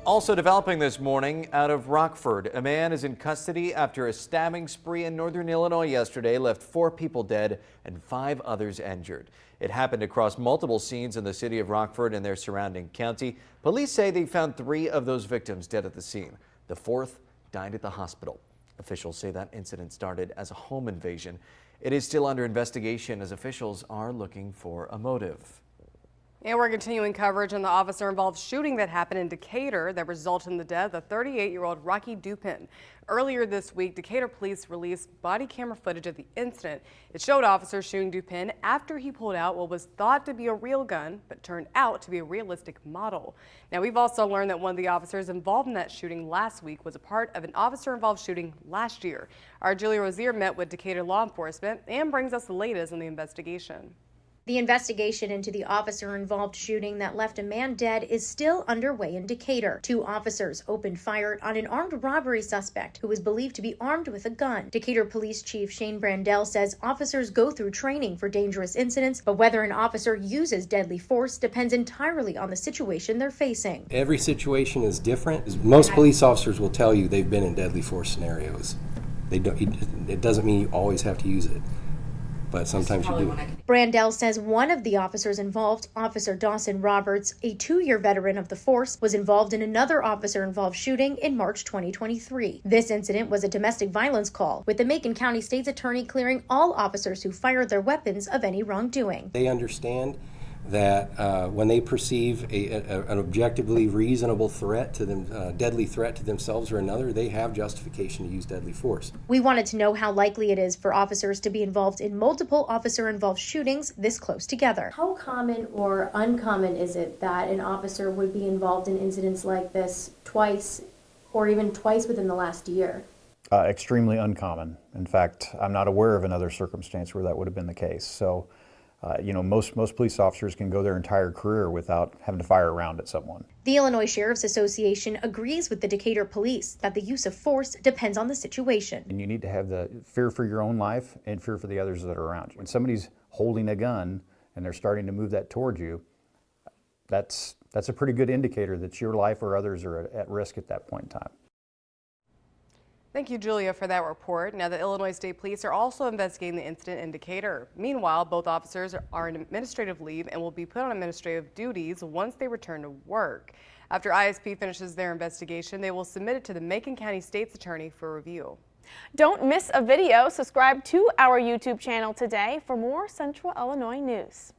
Also developing this morning out of Rockford, a man is in custody after a stabbing spree in northern Illinois yesterday left 4 people dead and 5 others injured. It happened across multiple scenes in the city of Rockford and their surrounding county. Police say they found 3 of those victims dead at the scene. The 4th died at the hospital. Officials say that incident started as a home invasion. It is still under investigation as officials are looking for a motive. And we're continuing coverage on the officer-involved shooting that happened in Decatur that resulted in the death of 38-year-old Rocky Dupin. Earlier this week, Decatur police released body camera footage of the incident. It showed officers shooting Dupin after he pulled out what was thought to be a real gun, but turned out to be a realistic model. Now, we've also learned that one of the officers involved in that shooting last week was a part of an officer-involved shooting last year. Our Julia Rozier met with Decatur law enforcement and brings us the latest on the investigation. The investigation into the officer-involved shooting that left a man dead is still underway in Decatur. 2 officers opened fire on an armed robbery suspect who was believed to be armed with a gun. Decatur Police Chief Shane Brandell says officers go through training for dangerous incidents, but whether an officer uses deadly force depends entirely on the situation they're facing. Every situation is different. Most police officers will tell you they've been in deadly force scenarios. It doesn't mean you always have to use it, but sometimes you do. Brandell says one of the officers involved, Officer Dawson Roberts, a 2-year veteran of the force, was involved in another officer-involved shooting in March 2023. This incident was a domestic violence call, with the Macon County State's Attorney clearing all officers who fired their weapons of any wrongdoing. They understand that when they perceive an objectively reasonable threat to them, deadly threat to themselves or another, they have justification to use deadly force. We wanted to know how likely it is for officers to be involved in multiple officer-involved shootings this close together. How common or uncommon is it that an officer would be involved in incidents like this twice or even twice within the last year? Extremely uncommon. In fact, I'm not aware of another circumstance where that would have been the case. So, most police officers can go their entire career without having to fire a round at someone. The Illinois Sheriff's Association agrees with the Decatur Police that the use of force depends on the situation. And you need to have the fear for your own life and fear for the others that are around you. When somebody's holding a gun and they're starting to move that towards you, that's a pretty good indicator that your life or others are at risk at that point in time. Thank you, Julia, for that report. Now, the Illinois State Police are also investigating the incident in Decatur. Meanwhile, both officers are on administrative leave and will be put on administrative duties once they return to work. After ISP finishes their investigation, they will submit it to the Macon County State's Attorney for review. Don't miss a video. Subscribe to our YouTube channel today for more Central Illinois news.